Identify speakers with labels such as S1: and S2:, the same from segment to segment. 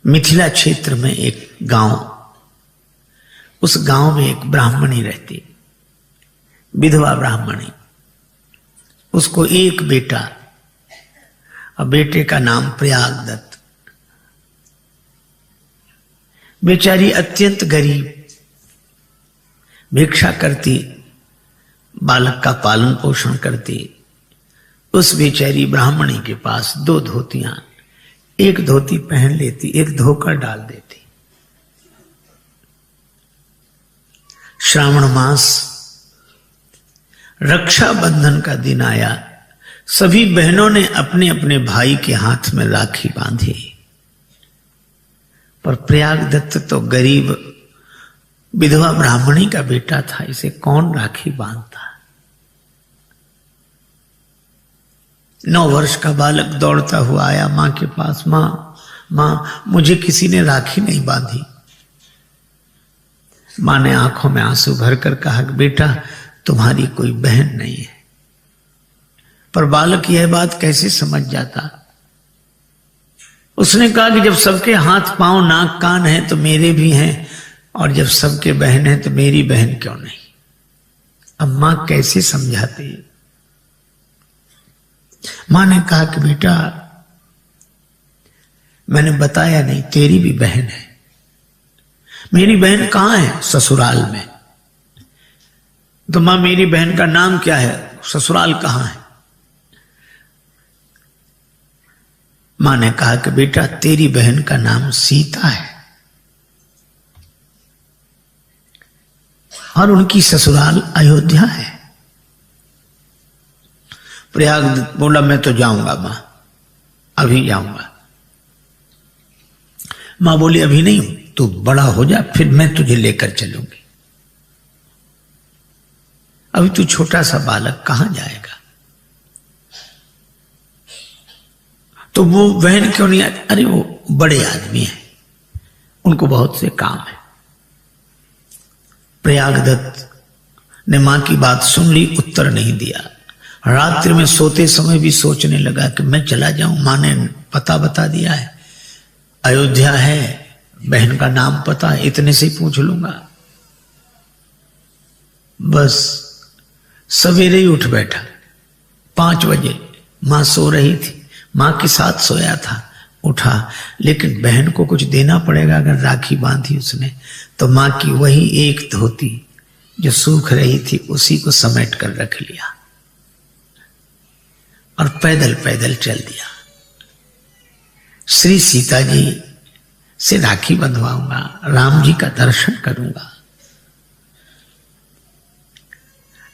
S1: मिथिला क्षेत्र में एक गांव, उस गांव में एक ब्राह्मणी रहती, विधवा ब्राह्मणी। उसको एक बेटा, और बेटे का नाम प्रयागदत्त। बेचारी अत्यंत गरीब, भिक्षा करती, बालक का पालन पोषण करती। उस बेचारी ब्राह्मणी के पास 2 धोतियां, एक धोती पहन लेती, एक धोकर डाल देती। श्रावण मास, रक्षाबंधन का दिन आया। सभी बहनों ने अपने अपने भाई के हाथ में राखी बांधी, पर प्रयागदत्त तो गरीब विधवा ब्राह्मणी का बेटा था, इसे कौन राखी बांधता। 9 वर्ष का बालक दौड़ता हुआ आया मां के पास। मां, मुझे किसी ने राखी नहीं बांधी। मां ने आंखों में आंसू भरकर कहा, बेटा तुम्हारी कोई बहन नहीं है। पर बालक यह बात कैसे समझ जाता। उसने कहा कि जब सबके हाथ पांव नाक कान हैं तो मेरे भी हैं, और जब सबके बहन हैं तो मेरी बहन क्यों नहीं। अब मां कैसे समझाती। मां ने कहा कि बेटा मैंने बताया नहीं, तेरी भी बहन है। मेरी बहन कहां है? ससुराल में। तो मां, मेरी बहन का नाम क्या है? ससुराल कहां है? मां ने कहा कि बेटा तेरी बहन का नाम सीता है, और उनकी ससुराल अयोध्या है। प्रयागदत्त बोला, मैं तो जाऊंगा मां, अभी जाऊंगा। मां बोली, अभी नहीं, तू बड़ा हो जा, फिर मैं तुझे लेकर चलूंगी। अभी तू छोटा सा बालक, कहां जाएगा। तो वो बहन क्यों नहीं आती? अरे वो बड़े आदमी हैं, उनको बहुत से काम है। प्रयागदत्त ने मां की बात सुन ली, उत्तर नहीं दिया। रात्रि में सोते समय भी सोचने लगा कि मैं चला जाऊं। मां ने पता बता दिया है, अयोध्या है, बहन का नाम पता है, इतने से ही पूछ लूंगा। बस सवेरे ही उठ बैठा। 5 बजे मां सो रही थी, मां के साथ सोया था। उठा, लेकिन बहन को कुछ देना पड़ेगा। अगर राखी बांधी उसने, तो मां की वही एक धोती जो सूख रही थी उसी को समेट कर रख लिया, और पैदल पैदल चल दिया। श्री सीता जी से राखी बंधवाऊंगा, राम जी का दर्शन करूंगा।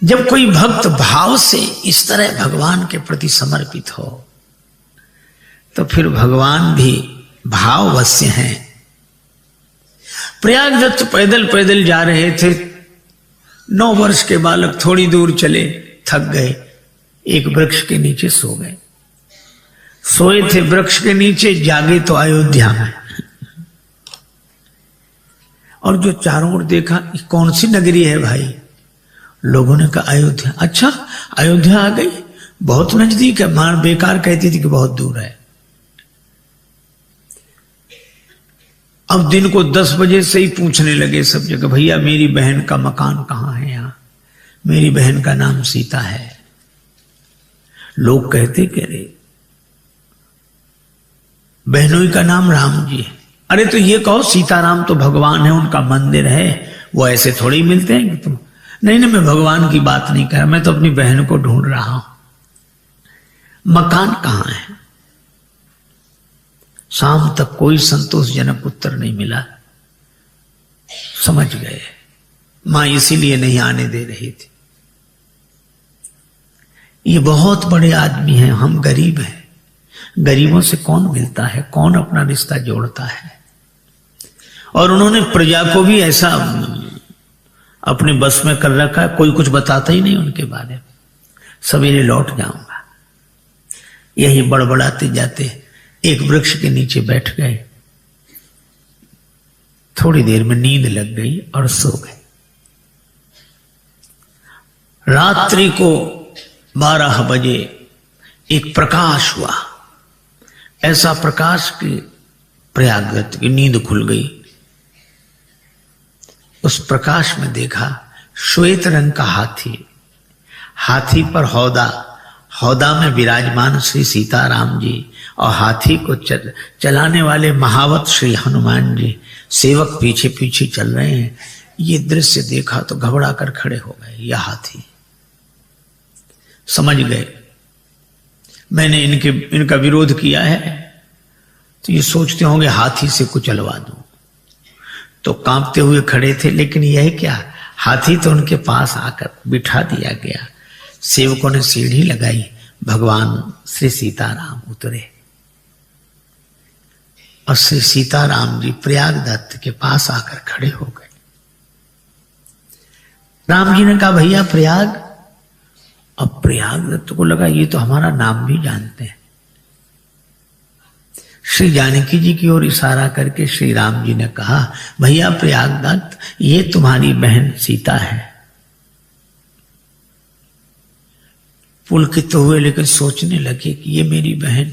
S1: जब कोई भक्त भाव से इस तरह भगवान के प्रति समर्पित हो, तो फिर भगवान भी भाववश्य हैं। प्रयागदत्त पैदल पैदल जा रहे थे। 9 वर्ष के बालक थोड़ी दूर चले, थक गए, एक वृक्ष के नीचे सो गए। सोए थे वृक्ष के नीचे, जागे तो अयोध्या में। और जो चारों ओर देखा, कौन सी नगरी है भाई? लोगों ने कहा अयोध्या। अच्छा, अयोध्या आ गई, बहुत नजदीक है। मां बेकार कहती थी कि बहुत दूर है। अब दिन को 10 बजे से ही पूछने लगे सब जगह, भैया मेरी बहन का मकान कहां है? यहां मेरी बहन का नाम सीता है। लोग कहते कि अरे बहनों का नाम राम जी है। अरे तो ये कहो सीताराम तो भगवान है, उनका मंदिर है, वो ऐसे थोड़ी मिलते हैं कि तुम। नहीं, मैं भगवान की बात नहीं कर रहा, मैं तो अपनी बहन को ढूंढ रहा हूं। मकान कहां है? शाम तक कोई संतोषजनक उत्तर नहीं मिला। समझ गए मां इसीलिए नहीं आने दे रही थी। ये बहुत बड़े आदमी हैं, हम गरीब हैं। गरीबों से कौन मिलता है, कौन अपना रिश्ता जोड़ता है। और उन्होंने प्रजा को भी ऐसा अपने बस में कर रखा है, कोई कुछ बताता ही नहीं उनके बारे में। सवेरे लौट जाऊंगा। यही बड़बड़ाते जाते एक वृक्ष के नीचे बैठ गए। थोड़ी देर में नींद लग गई और सो गए। रात्रि को 12 बजे एक प्रकाश हुआ, ऐसा प्रकाश कि प्रयागदत्त की नींद खुल गई। उस प्रकाश में देखा श्वेत रंग का हाथी, हाथी पर हौदा में विराजमान श्री सीताराम जी और हाथी को चलाने वाले महावत श्री हनुमान जी, सेवक पीछे पीछे चल रहे हैं। ये दृश्य देखा तो घबरा कर खड़े हो गए। यह हाथी, समझ गए मैंने इनका विरोध किया है, तो ये सोचते होंगे हाथी से कुचलवा दूं। तो कांपते हुए खड़े थे, लेकिन यह क्या, हाथी तो उनके पास आकर बिठा दिया गया। सेवकों ने सीढ़ी लगाई, भगवान श्री सीताराम उतरे और श्री सीताराम जी प्रयागदत्त के पास आकर खड़े हो गए। राम जी ने कहा भैया प्रयाग। अब प्रयागदत्त को लगा ये तो हमारा नाम भी जानते हैं। श्री जानकी जी की ओर इशारा करके श्री राम जी ने कहा भैया प्रयागदत्त, ये तुम्हारी बहन सीता है। पुलकित हुए, लेकिन सोचने लगे कि ये मेरी बहन।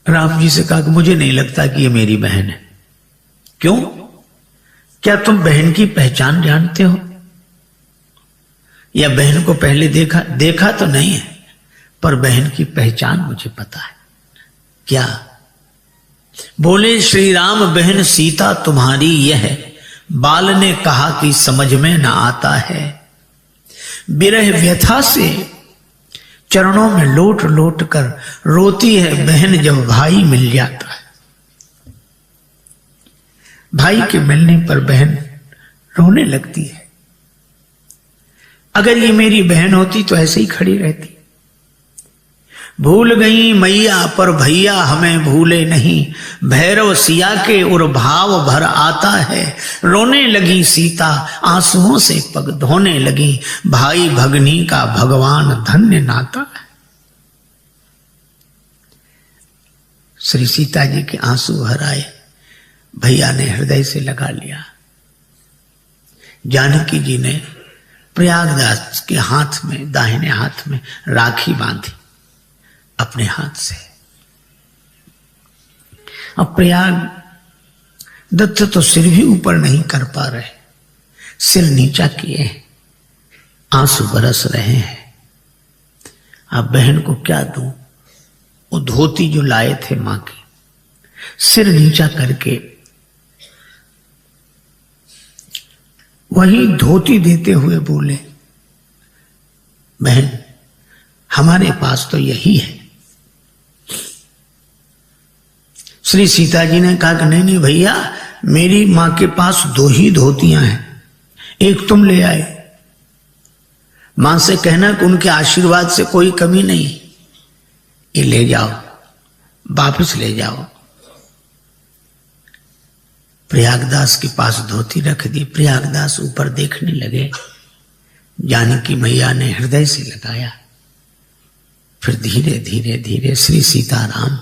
S1: राम जी से कहा कि मुझे नहीं लगता कि ये मेरी बहन है। क्यों? क्या तुम बहन की पहचान जानते हो? या बहन को पहले देखा तो नहीं है, पर बहन की पहचान मुझे पता है। क्या? बोले श्री राम बहन सीता तुम्हारी यह, बाल ने कहा कि समझ में न आता है। विरह व्यथा से चरणों में लोट लोट कर रोती है बहन जब भाई मिल जाता है। भाई के मिलने पर बहन रोने लगती है। अगर ये मेरी बहन होती तो ऐसे ही खड़ी रहती। भूल गई मैया पर भैया हमें भूले नहीं, भैरव सिया के उर भाव भर आता है। रोने लगी सीता आंसुओं से पग धोने लगी, भाई भगनी का भगवान धन्य नाता है। श्री सीता जी के आंसू भर आए, भैया ने हृदय से लगा लिया। जानकी जी ने प्रयागदास के हाथ में, दाहिने हाथ में राखी बांधी अपने हाथ से। अब प्रयाग दत्त तो सिर भी ऊपर नहीं कर पा रहे, सिर नीचा किए, आंसू बरस रहे हैं। अब बहन को क्या दूं? वो धोती जो लाए थे मां की, सिर नीचा करके वही धोती देते हुए बोले बहन हमारे पास तो यही है। श्री सीता जी ने कहा कि नहीं नहीं भैया, मेरी मां के पास 2 ही धोतियां हैं, एक तुम ले आए। मां से कहना कि उनके आशीर्वाद से कोई कमी नहीं, ये ले जाओ, वापस ले जाओ। प्रयागदास के पास धोती रख दी। प्रयागदास ऊपर देखने लगे, जानकी मैया ने हृदय से लगाया। फिर धीरे धीरे धीरे श्री सीताराम,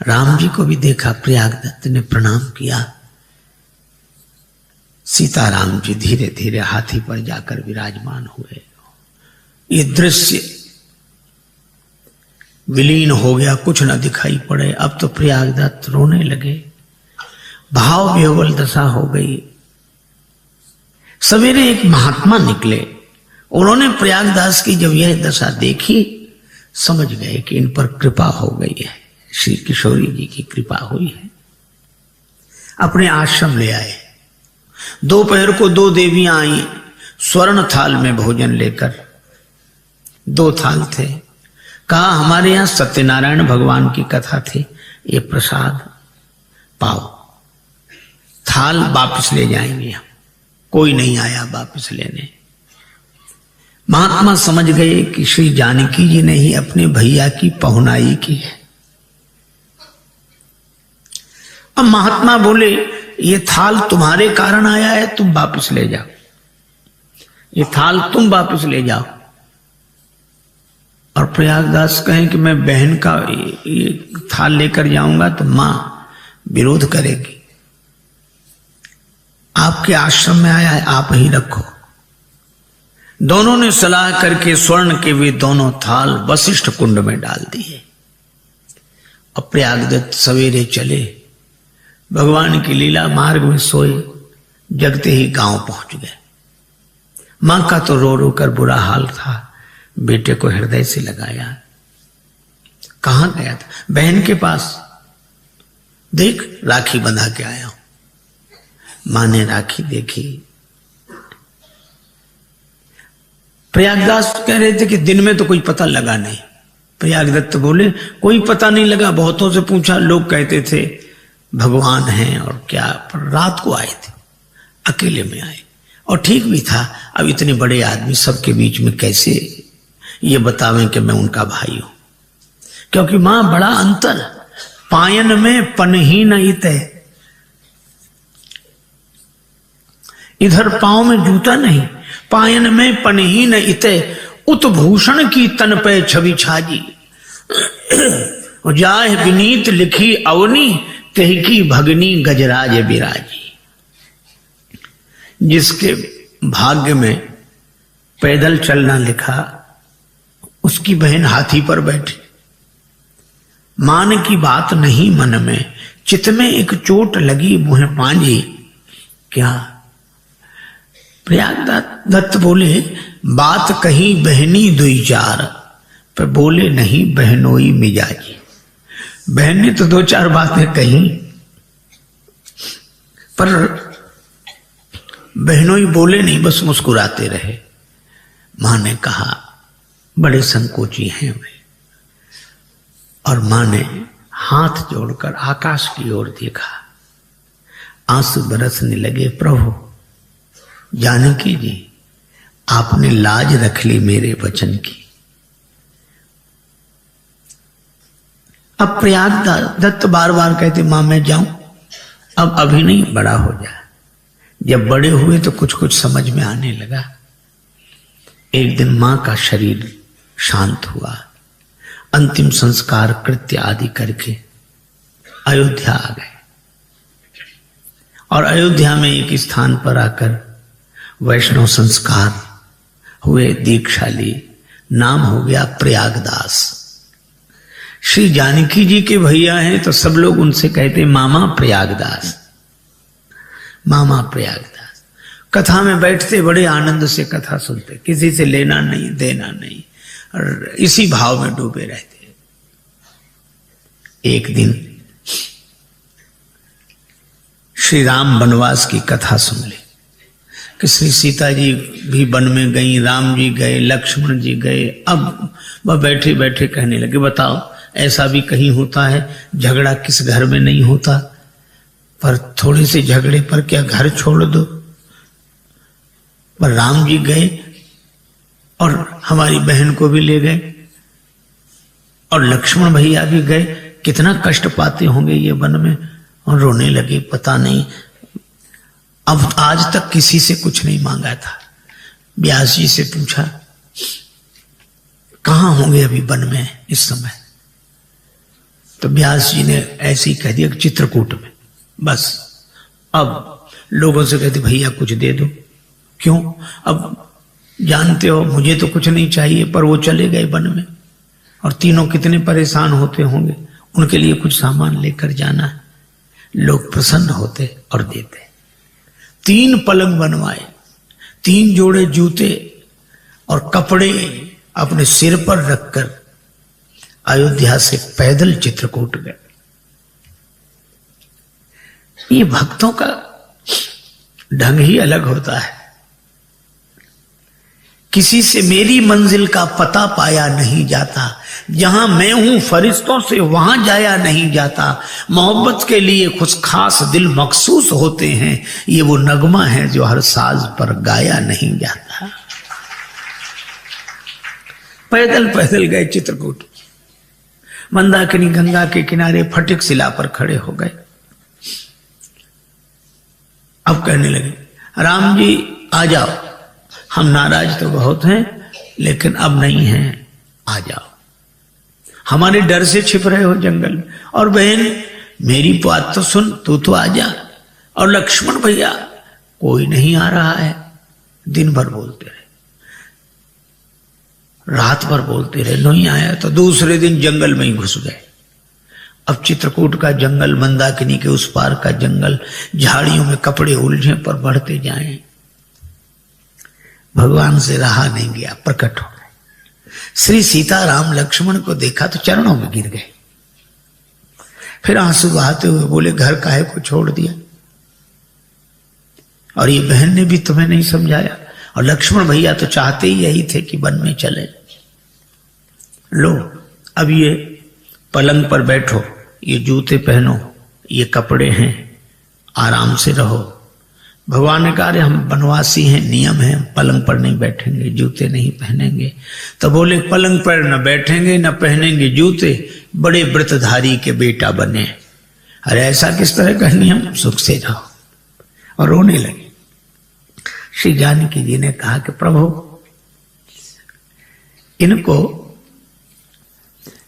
S1: राम जी को भी देखा, प्रयागदत्त ने प्रणाम किया। सीताराम जी धीरे धीरे हाथी पर जाकर विराजमान हुए। ये दृश्य विलीन हो गया, कुछ न दिखाई पड़े। अब तो प्रयागदत्त रोने लगे, भाव विह्वल दशा हो गई। सवेरे एक महात्मा निकले, उन्होंने प्रयागदास की जब यह दशा देखी, समझ गए कि इन पर कृपा हो गई है, श्री किशोरी जी की कृपा हुई है। अपने आश्रम ले आए। दोपहर को 2 देवियां आई स्वर्ण थाल में भोजन लेकर। 2 थाल थे। कहा हमारे यहां सत्यनारायण भगवान की कथा थी, ये प्रसाद पाओ। थाल वापस ले जाएंगे हम। कोई नहीं आया वापस लेने। महात्मा समझ गए कि श्री जानकी जी ने ही अपने भैया की पहुनाई की है। अब महात्मा बोले ये थाल तुम्हारे कारण आया है, तुम वापस ले जाओ। ये थाल तुम वापस ले जाओ। और प्रयागदास कहें कि मैं बहन का ये थाल लेकर जाऊंगा तो मां विरोध करेगी। आपके आश्रम में आया है, आप ही रखो। दोनों ने सलाह करके स्वर्ण के वे दोनों थाल वशिष्ठ कुंड में डाल दिए। अब प्रयागदत्त सवेरे चले, भगवान की लीला मार्ग में सोए, जगते ही गांव पहुंच गए। मां का तो रो रो कर बुरा हाल था, बेटे को हृदय से लगाया। कहां गया था? बहन के पास। देख राखी बंधा के आया हूं। मां ने राखी देखी। प्रयागदास कह रहे थे कि दिन में तो कोई पता लगा नहीं। प्रयागदत्त बोले कोई पता नहीं लगा, बहुतों से पूछा, लोग कहते थे भगवान हैं और क्या, पर रात को आए थे, अकेले में आए और ठीक भी था। अब इतने बड़े आदमी सबके बीच में कैसे ये बतावें कि मैं उनका भाई हूं, क्योंकि मां बड़ा अंतर, पायन में पनहीन इते, इधर पांव में जूता नहीं, पायन में पनहीन इते, उत्भूषण की तन पे छवि छाजी, जाह विनीत लिखी अवनी, तेह की भगनी गजराज बिराजी। जिसके भाग्य में पैदल चलना लिखा, उसकी बहन हाथी पर बैठी। मान की बात नहीं मन में, चित में एक चोट लगी मुँह पांजी। क्या? प्रयागदत्त बोले बात कही बहनी दुई चार, पर बोले नहीं बहनोई मिजाजी। बहन ने तो दो चार बातें कही, पर बहनोई बोले नहीं, बस मुस्कुराते रहे। मां ने कहा बड़े संकोची हैं वे, और मां ने हाथ जोड़कर आकाश की ओर देखा। आंसू बरसने लगे। प्रभु जानकी जी, आपने लाज रख ली मेरे वचन की। अब प्रयागदत्त बार बार कहते मां मैं जाऊं, अब अभी नहीं, बड़ा हो जाए। जब बड़े हुए तो कुछ कुछ समझ में आने लगा। एक दिन मां का शरीर शांत हुआ, अंतिम संस्कार कृत्य आदि करके अयोध्या आ गए, और अयोध्या में एक स्थान पर आकर वैष्णव संस्कार हुए, दीक्षा ली, नाम हो गया प्रयागदास। श्री जानकी जी के भैया हैं तो सब लोग उनसे कहते मामा प्रयागदास, मामा प्रयागदास। कथा में बैठते बड़े आनंद से कथा सुनते, किसी से लेना नहीं देना नहीं, और इसी भाव में डूबे रहते। एक दिन श्री राम वनवास की कथा सुन ली कि श्री सीता जी भी वन में गई, राम जी गए, लक्ष्मण जी गए। अब वह बैठे बैठे कहने लगे बताओ ऐसा भी कहीं होता है, झगड़ा किस घर में नहीं होता, पर थोड़े से झगड़े पर क्या घर छोड़ दो। पर राम जी गए और हमारी बहन को भी ले गए, और लक्ष्मण भैया भी गए, कितना कष्ट पाते होंगे ये वन में। और रोने लगे, पता नहीं, अब आज तक किसी से कुछ नहीं मांगा था। व्यास जी से पूछा कहां होंगे अभी वन में इस समय, तो व्यास जी ने ऐसे ही कह दिया चित्रकूट में। बस अब लोगों से कहते भैया कुछ दे दो। क्यों? अब जानते हो मुझे तो कुछ नहीं चाहिए, पर वो चले गए वन में, और तीनों कितने परेशान होते होंगे, उनके लिए कुछ सामान लेकर जाना है। लोग प्रसन्न होते और देते। 3 पलंग बनवाए, 3 जोड़े जूते और कपड़े अपने सिर पर रखकर अयोध्या से पैदल चित्रकूट गए। ये भक्तों का ढंग ही अलग होता है। किसी से मेरी मंजिल का पता पाया नहीं जाता, जहां मैं हूं फरिश्तों से वहां जाया नहीं जाता। मोहब्बत के लिए कुछ खास दिल मखसूस होते हैं, ये वो नगमा है जो हर साज पर गाया नहीं जाता। पैदल पैदल गए चित्रकूट, मंदाकिनी गंगा के किनारे फटिक शिला पर खड़े हो गए। अब कहने लगे राम जी आ जाओ, हम नाराज तो बहुत हैं लेकिन अब नहीं हैं, आ जाओ। हमारे डर से छिप रहे हो जंगल में, और बहन मेरी बात तो सुन, तू तो आ जा। और लक्ष्मण भैया कोई नहीं आ रहा है। दिन भर बोलते रहे, रात भर बोलते रहे, नहीं आया तो दूसरे दिन जंगल में ही घुस गए। अब चित्रकूट का जंगल, मंदाकिनी के उस पार का जंगल, झाड़ियों में कपड़े उलझे पर बढ़ते जाएं। भगवान से रहा नहीं गया, प्रकट हो गए। श्री सीता राम लक्ष्मण को देखा तो चरणों में गिर गए। फिर आंसू बहाते हुए बोले, घर काहे को छोड़ दिया, और ये बहन ने भी तुम्हें नहीं समझाया। और लक्ष्मण भैया तो चाहते ही यही थे कि वन में चले। लो, अब ये पलंग पर बैठो, ये जूते पहनो, ये कपड़े हैं, आराम से रहो। भगवान ने कहा, अरे हम वनवासी हैं, नियम है, पलंग पर नहीं बैठेंगे, जूते नहीं पहनेंगे। तो बोले, पलंग पर न बैठेंगे न पहनेंगे जूते, बड़े व्रतधारी के बेटा बने। अरे ऐसा किस तरह का नियम, सुख से जाओ। और रोने लगे। श्री जानकी जी ने कहा कि प्रभु, इनको,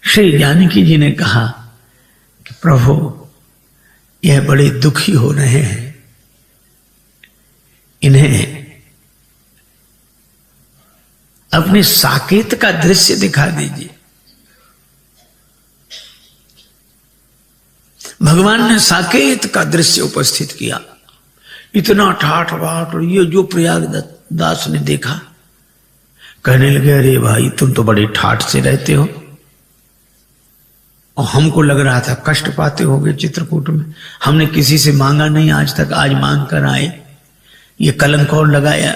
S1: श्री जानकी जी ने कहा कि प्रभु यह बड़े दुखी हो रहे हैं, इन्हें अपने साकेत का दृश्य दिखा दीजिए। भगवान ने साकेत का दृश्य उपस्थित किया। इतना ठाठ बाट, और ये जो प्रयागदास ने देखा, कहने लगे, अरे भाई तुम तो बड़े ठाठ से रहते हो, और हमको लग रहा था कष्ट पाते होगे चित्रकूट में, हमने किसी से मांगा नहीं आज तक, आज मांग कर आए, ये कलंक और लगाया,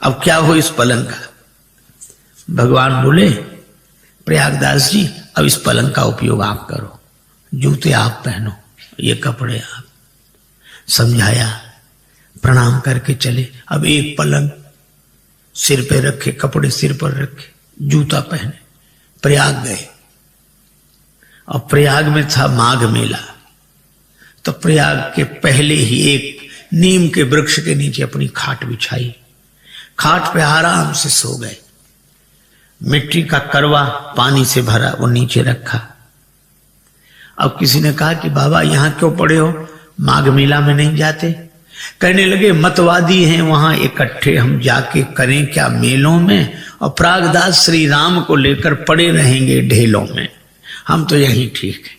S1: अब क्या हो इस पलंग का। भगवान बोले, प्रयागदास जी अब इस पलंग का उपयोग आप करो, जूते आप पहनो, ये कपड़े आप। समझाया, प्रणाम करके चले। अब एक पलंग सिर पे रखे, कपड़े सिर पर रखे, जूता पहने, प्रयाग गए। और प्रयाग में था माघ मेला, तो प्रयाग के पहले ही एक नीम के वृक्ष के नीचे अपनी खाट बिछाई, खाट पे आराम से सो गए। मिट्टी का करवा पानी से भरा वो नीचे रखा। अब किसी ने कहा कि बाबा यहां क्यों पड़े हो, माघ मेला में नहीं जाते। कहने लगे, मतवादी हैं वहां इकट्ठे, हम जाके करें क्या मेलों में, और प्रागदास श्री राम को लेकर पड़े रहेंगे ढेलों में, हम तो यही ठीक है।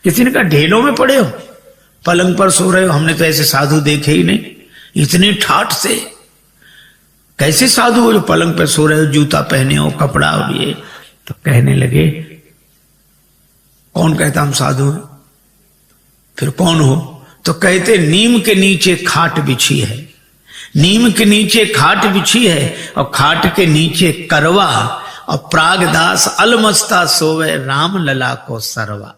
S1: किसी ने कहा, ढेलों में पड़े हो, पलंग पर सो रहे हो, हमने तो ऐसे साधु देखे ही नहीं, इतने ठाठ से कैसे साधु हो जो पलंग पर सो रहे हो, जूता पहने हो, कपड़ा और ये। तो कहने लगे, कौन कहता हम साधु हैं, फिर कौन हो। तो कहते, नीम के नीचे खाट बिछी है, नीम के नीचे खाट बिछी है, और खाट के नीचे करवा, और प्रागदास अलमस्ता सोवे, राम लला को सरवा।